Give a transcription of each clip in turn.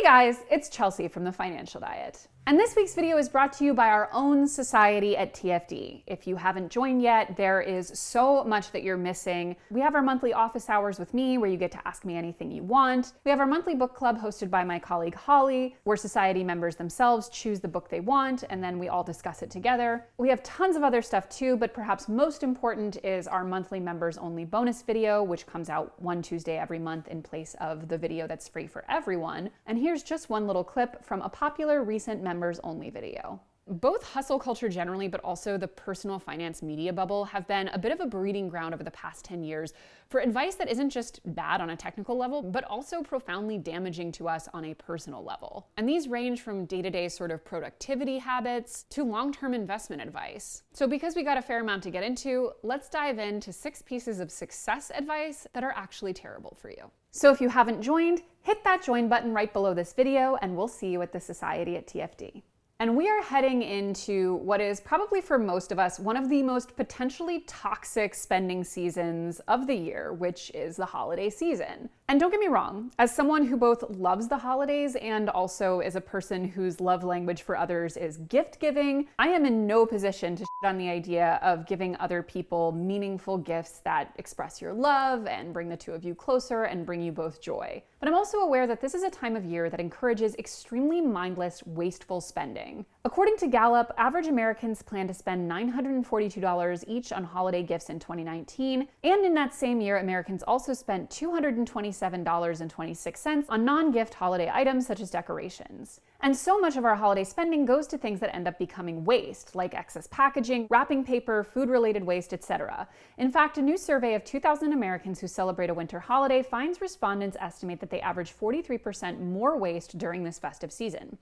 guys, it's Chelsea from The Financial Diet. And this week's video is brought to you by our own society at TFD. If you haven't joined yet, there is so much that you're missing. We have our monthly office hours with me, where you get to ask me anything you want. We have our monthly book club hosted by my colleague Holly, where society members themselves choose the book they want, and then we all discuss it together. We have tons of other stuff too, but perhaps most important is our monthly members only bonus video, which comes out one Tuesday every month in place of the video that's free for everyone. And here's just one little clip from a popular recent members only video. Both hustle culture generally, but also the personal finance media bubble, have been a bit of a breeding ground over the past 10 years for advice that isn't just bad on a technical level, but also profoundly damaging to us on a personal level. And these range from day-to-day sort of productivity habits to long-term investment advice. So because we got a fair amount to get into, let's dive into 6 pieces of success advice that are actually terrible for you. So if you haven't joined, hit that join button right below this video, and we'll see you at the Society at TFD. And we are heading into what is probably for most of us one of the most potentially toxic spending seasons of the year, which is the holiday season. And don't get me wrong, as someone who both loves the holidays and also is a person whose love language for others is gift giving, I am in no position to shit on the idea of giving other people meaningful gifts that express your love and bring the two of you closer and bring you both joy. But I'm also aware that this is a time of year that encourages extremely mindless, wasteful spending. According to Gallup, average Americans plan to spend $942 each on holiday gifts in 2019, and in that same year, Americans also spent $227.26 on non-gift holiday items such as decorations. And so much of our holiday spending goes to things that end up becoming waste, like excess packaging, wrapping paper, food-related waste, etc. In fact, a new survey of 2,000 Americans who celebrate a winter holiday finds respondents estimate that they average 43% more waste during this festive season.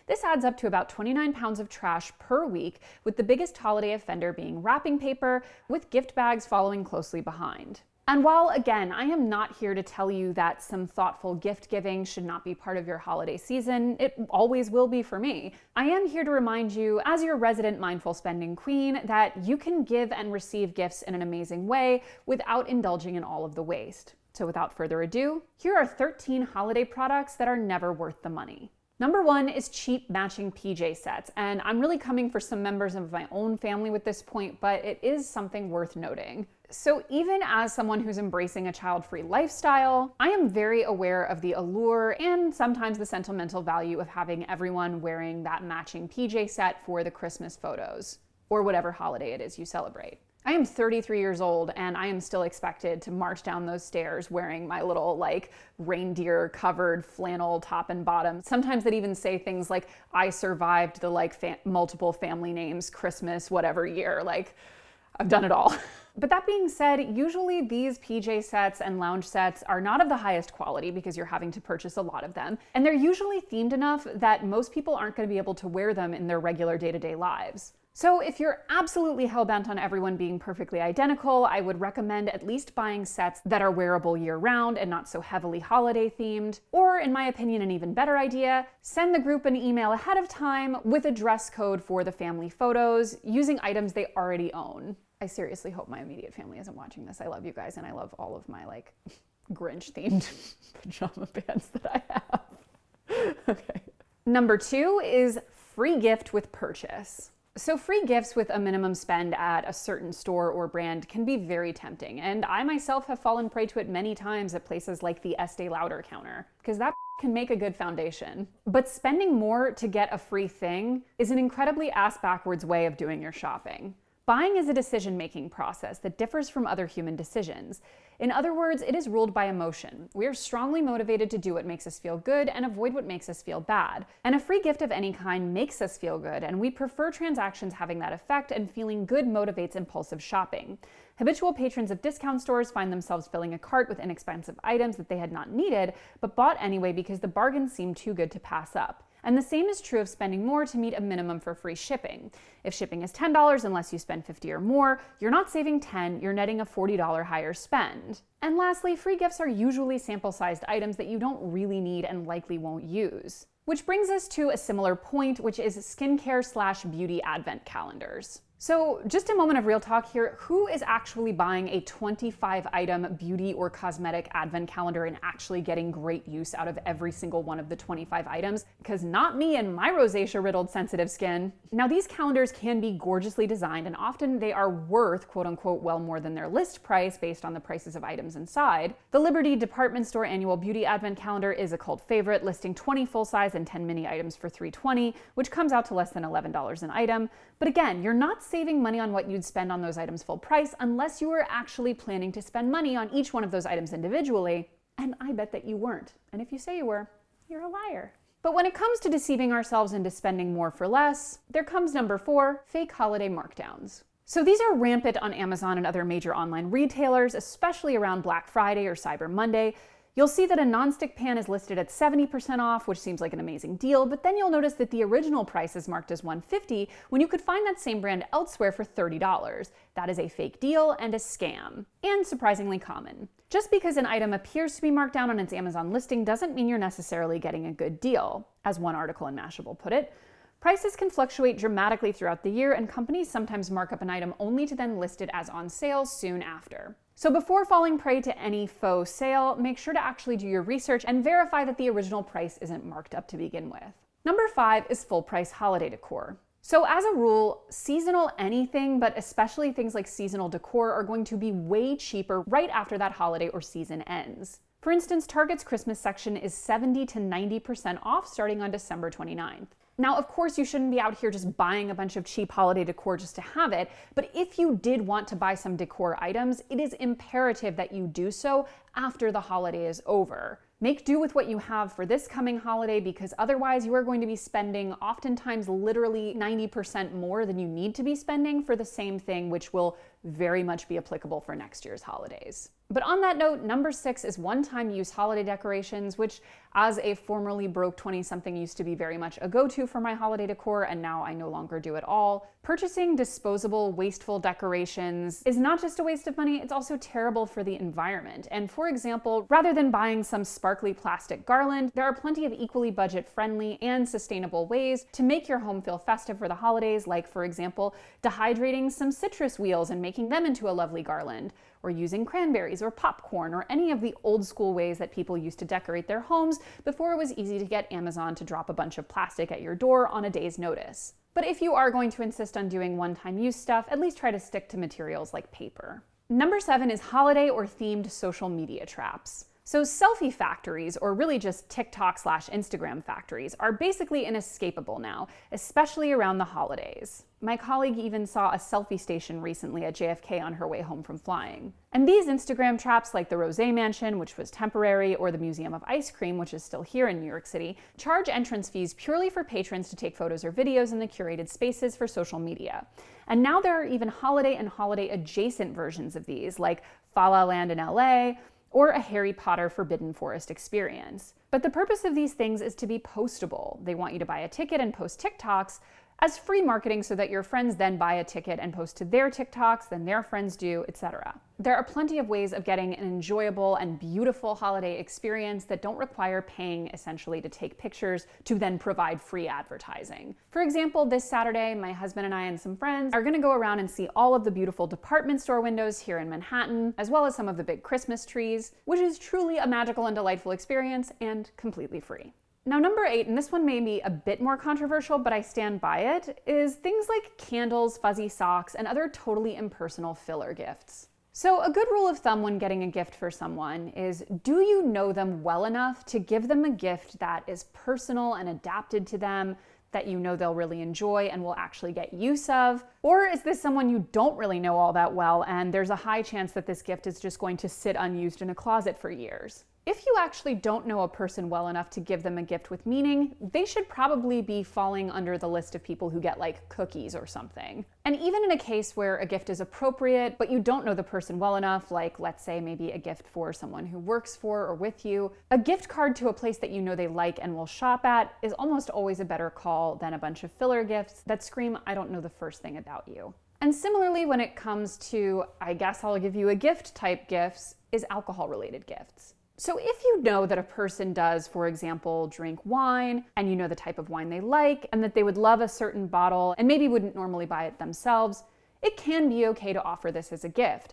This adds up to about 29 pounds of trash per week, with the biggest holiday offender being wrapping paper, with gift bags following closely behind. And while, again, I am not here to tell you that some thoughtful gift giving should not be part of your holiday season, it always will be for me, I am here to remind you, as your resident mindful spending queen, that you can give and receive gifts in an amazing way without indulging in all of the waste. So without further ado, here are 13 holiday products that are never worth the money. Number 1 is cheap matching PJ sets, and I'm really coming for some members of my own family with this point, but it is something worth noting. So even as someone who's embracing a child-free lifestyle, I am very aware of the allure and sometimes the sentimental value of having everyone wearing that matching PJ set for the Christmas photos, or whatever holiday it is you celebrate. I am 33 years old and I am still expected to march down those stairs wearing my little reindeer covered flannel top and bottom. Sometimes that even say things like, I survived the multiple family names, Christmas, whatever year. I've done it all. But that being said, usually these PJ sets and lounge sets are not of the highest quality because you're having to purchase a lot of them. And they're usually themed enough that most people aren't going to be able to wear them in their regular day-to-day lives. So if you're absolutely hell-bent on everyone being perfectly identical, I would recommend at least buying sets that are wearable year-round and not so heavily holiday-themed. Or, in my opinion, an even better idea, send the group an email ahead of time with a dress code for the family photos, using items they already own. I seriously hope my immediate family isn't watching this. I love you guys, and I love all of my, Grinch-themed pajama pants that I have. Okay. Number 2 is free gift with purchase. So free gifts with a minimum spend at a certain store or brand can be very tempting, and I myself have fallen prey to it many times at places like the Estee Lauder counter, because that can make a good foundation. But spending more to get a free thing is an incredibly ass-backwards way of doing your shopping. Buying is a decision-making process that differs from other human decisions. In other words, it is ruled by emotion. We are strongly motivated to do what makes us feel good and avoid what makes us feel bad. And a free gift of any kind makes us feel good, and we prefer transactions having that effect, and feeling good motivates impulsive shopping. Habitual patrons of discount stores find themselves filling a cart with inexpensive items that they had not needed, but bought anyway because the bargains seemed too good to pass up. And the same is true of spending more to meet a minimum for free shipping. If shipping is $10 unless you spend $50 or more, you're not saving $10, you're netting a $40 higher spend. And lastly, free gifts are usually sample-sized items that you don't really need and likely won't use. Which brings us to a similar point, which is skincare/beauty advent calendars. So just a moment of real talk here. Who is actually buying a 25-item beauty or cosmetic advent calendar and actually getting great use out of every single one of the 25 items? Because not me and my rosacea-riddled sensitive skin. Now, these calendars can be gorgeously designed, and often they are worth, quote unquote, well more than their list price based on the prices of items inside. The Liberty Department Store Annual Beauty Advent Calendar is a cult favorite, listing 20 full-size and 10 mini items for $3.20, which comes out to less than $11 an item. But again, you're not saving money on what you'd spend on those items full price unless you were actually planning to spend money on each one of those items individually. And I bet that you weren't. And if you say you were, you're a liar. But when it comes to deceiving ourselves into spending more for less, there comes number 4, fake holiday markdowns. So these are rampant on Amazon and other major online retailers, especially around Black Friday or Cyber Monday. You'll see that a nonstick pan is listed at 70% off, which seems like an amazing deal, but then you'll notice that the original price is marked as $150 when you could find that same brand elsewhere for $30. That is a fake deal and a scam, and surprisingly common. Just because an item appears to be marked down on its Amazon listing doesn't mean you're necessarily getting a good deal. As one article in Mashable put it, prices can fluctuate dramatically throughout the year, and companies sometimes mark up an item only to then list it as on sale soon after. So before falling prey to any faux sale, make sure to actually do your research and verify that the original price isn't marked up to begin with. Number 5 is full price holiday decor. So as a rule, seasonal anything, but especially things like seasonal decor, are going to be way cheaper right after that holiday or season ends. For instance, Target's Christmas section is 70 to 90% off starting on December 29th. Now, of course, you shouldn't be out here just buying a bunch of cheap holiday decor just to have it, but if you did want to buy some decor items, it is imperative that you do so after the holiday is over. Make do with what you have for this coming holiday, because otherwise you are going to be spending oftentimes literally 90% more than you need to be spending for the same thing, which will very much be applicable for next year's holidays. But on that note, number 6 is one-time use holiday decorations, which as a formerly broke 20-something used to be very much a go-to for my holiday decor, and now I no longer do at all. Purchasing disposable, wasteful decorations is not just a waste of money, it's also terrible for the environment. And for example, rather than buying some sparkly plastic garland, there are plenty of equally budget-friendly and sustainable ways to make your home feel festive for the holidays, like for example, dehydrating some citrus wheels and making them into a lovely garland, or using cranberries or popcorn, or any of the old school ways that people used to decorate their homes before it was easy to get Amazon to drop a bunch of plastic at your door on a day's notice. But if you are going to insist on doing one-time use stuff, at least try to stick to materials like paper. Number 7 is holiday or themed social media traps. So selfie factories, or really just TikTok/Instagram factories, are basically inescapable now, especially around the holidays. My colleague even saw a selfie station recently at JFK on her way home from flying. And these Instagram traps, like the Rosé Mansion, which was temporary, or the Museum of Ice Cream, which is still here in New York City, charge entrance fees purely for patrons to take photos or videos in the curated spaces for social media. And now there are even holiday and holiday-adjacent versions of these, like Fa La Land in LA, or a Harry Potter Forbidden Forest experience. But the purpose of these things is to be postable. They want you to buy a ticket and post TikToks as free marketing so that your friends then buy a ticket and post to their TikToks, then their friends do, etc. There are plenty of ways of getting an enjoyable and beautiful holiday experience that don't require paying essentially to take pictures to then provide free advertising. For example, this Saturday, my husband and I and some friends are gonna go around and see all of the beautiful department store windows here in Manhattan, as well as some of the big Christmas trees, which is truly a magical and delightful experience and completely free. Now, number 8, and this one may be a bit more controversial, but I stand by it, is things like candles, fuzzy socks, and other totally impersonal filler gifts. So a good rule of thumb when getting a gift for someone is, do you know them well enough to give them a gift that is personal and adapted to them, that you know they'll really enjoy and will actually get use of? Or is this someone you don't really know all that well, and there's a high chance that this gift is just going to sit unused in a closet for years? If you actually don't know a person well enough to give them a gift with meaning, they should probably be falling under the list of people who get like cookies or something. And even in a case where a gift is appropriate, but you don't know the person well enough, like let's say maybe a gift for someone who works for or with you, a gift card to a place that you know they like and will shop at is almost always a better call than a bunch of filler gifts that scream, I don't know the first thing about you. And similarly, when it comes to, I guess I'll give you a gift type gifts, is alcohol related gifts. So if you know that a person does, for example, drink wine, and you know the type of wine they like, and that they would love a certain bottle and maybe wouldn't normally buy it themselves, it can be okay to offer this as a gift.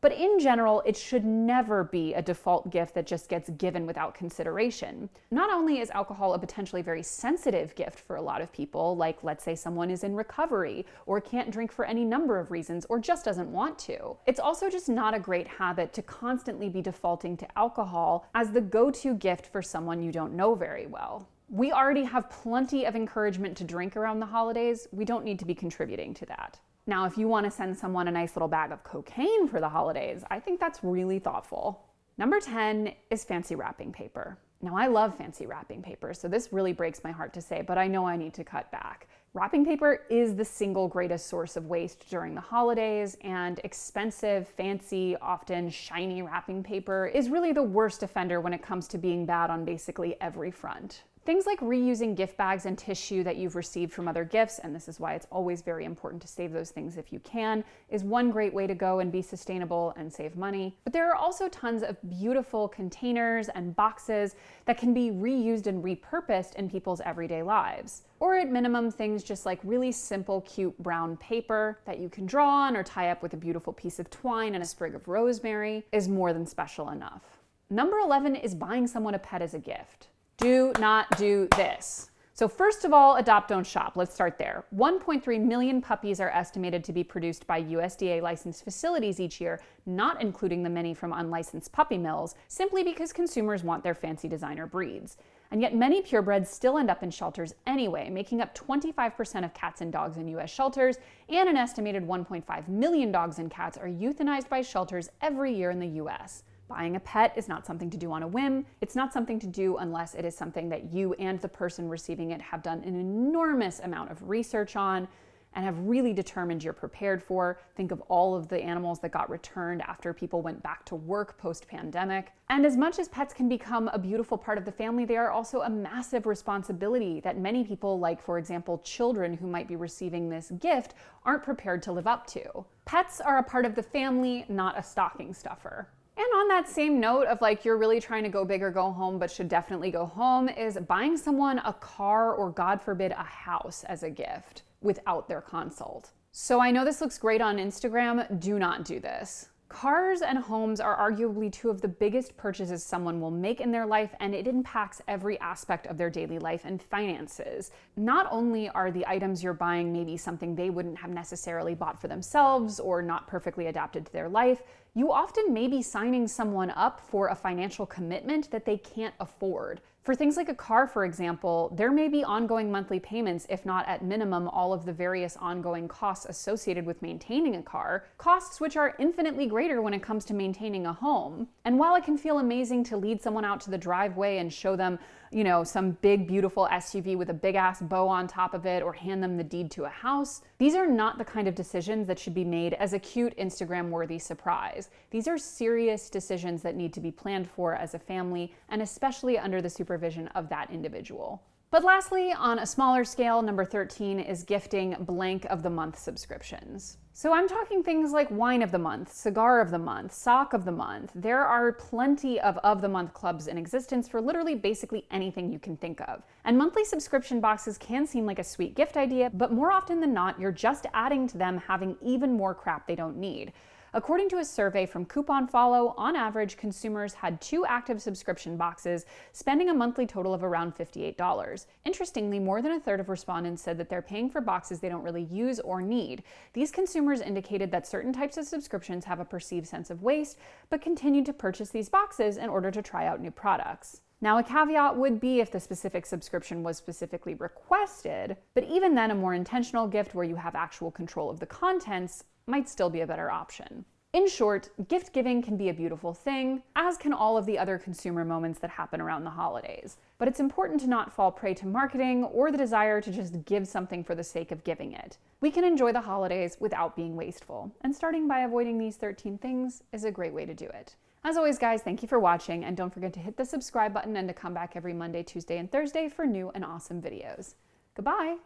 But in general, it should never be a default gift that just gets given without consideration. Not only is alcohol a potentially very sensitive gift for a lot of people, like let's say someone is in recovery or can't drink for any number of reasons or just doesn't want to, it's also just not a great habit to constantly be defaulting to alcohol as the go-to gift for someone you don't know very well. We already have plenty of encouragement to drink around the holidays. We don't need to be contributing to that. Now, if you want to send someone a nice little bag of cocaine for the holidays, I think that's really thoughtful. Number 10 is fancy wrapping paper. Now, I love fancy wrapping paper, so this really breaks my heart to say, but I know I need to cut back. Wrapping paper is the single greatest source of waste during the holidays, and expensive, fancy, often shiny wrapping paper is really the worst offender when it comes to being bad on basically every front. Things like reusing gift bags and tissue that you've received from other gifts, and this is why it's always very important to save those things if you can, is one great way to go and be sustainable and save money. But there are also tons of beautiful containers and boxes that can be reused and repurposed in people's everyday lives. Or at minimum, things just like really simple, cute brown paper that you can draw on or tie up with a beautiful piece of twine and a sprig of rosemary is more than special enough. Number 11 is buying someone a pet as a gift. Do not do this. So first of all, adopt, don't shop. Let's start there. 1.3 million puppies are estimated to be produced by USDA licensed facilities each year, not including the many from unlicensed puppy mills, simply because consumers want their fancy designer breeds. And yet many purebreds still end up in shelters anyway, making up 25% of cats and dogs in US shelters, and an estimated 1.5 million dogs and cats are euthanized by shelters every year in the US. Buying a pet is not something to do on a whim. It's not something to do unless it is something that you and the person receiving it have done an enormous amount of research on and have really determined you're prepared for. Think of all of the animals that got returned after people went back to work post-pandemic. And as much as pets can become a beautiful part of the family, they are also a massive responsibility that many people, like for example, children who might be receiving this gift, aren't prepared to live up to. Pets are a part of the family, not a stocking stuffer. And on that same note of like you're really trying to go big or go home but should definitely go home is buying someone a car or God forbid a house as a gift without their consult. So I know this looks great on Instagram, do not do this. Cars and homes are arguably two of the biggest purchases someone will make in their life, and it impacts every aspect of their daily life and finances. Not only are the items you're buying maybe something they wouldn't have necessarily bought for themselves or not perfectly adapted to their life, you often may be signing someone up for a financial commitment that they can't afford. For things like a car, for example, there may be ongoing monthly payments, if not at minimum all of the various ongoing costs associated with maintaining a car, costs which are infinitely greater when it comes to maintaining a home. And while it can feel amazing to lead someone out to the driveway and show them, some big, beautiful SUV with a big ass bow on top of it, or hand them the deed to a house, these are not the kind of decisions that should be made as a cute Instagram-worthy surprise. These are serious decisions that need to be planned for as a family, and especially under the supervision of that individual. But lastly, on a smaller scale, number 13 is gifting blank of the month subscriptions. So I'm talking things like wine of the month, cigar of the month, sock of the month. There are plenty of the month clubs in existence for literally basically anything you can think of. And monthly subscription boxes can seem like a sweet gift idea, but more often than not, you're just adding to them having even more crap they don't need. According to a survey from CouponFollow, on average, consumers had 2 active subscription boxes, spending a monthly total of around $58. Interestingly, more than a third of respondents said that they're paying for boxes they don't really use or need. These consumers indicated that certain types of subscriptions have a perceived sense of waste, but continued to purchase these boxes in order to try out new products. Now, a caveat would be if the specific subscription was specifically requested, but even then, a more intentional gift where you have actual control of the contents might still be a better option. In short, gift giving can be a beautiful thing, as can all of the other consumer moments that happen around the holidays. But it's important to not fall prey to marketing or the desire to just give something for the sake of giving it. We can enjoy the holidays without being wasteful, and starting by avoiding these 13 things is a great way to do it. As always, guys, thank you for watching, and don't forget to hit the subscribe button and to come back every Monday, Tuesday, and Thursday for new and awesome videos. Goodbye!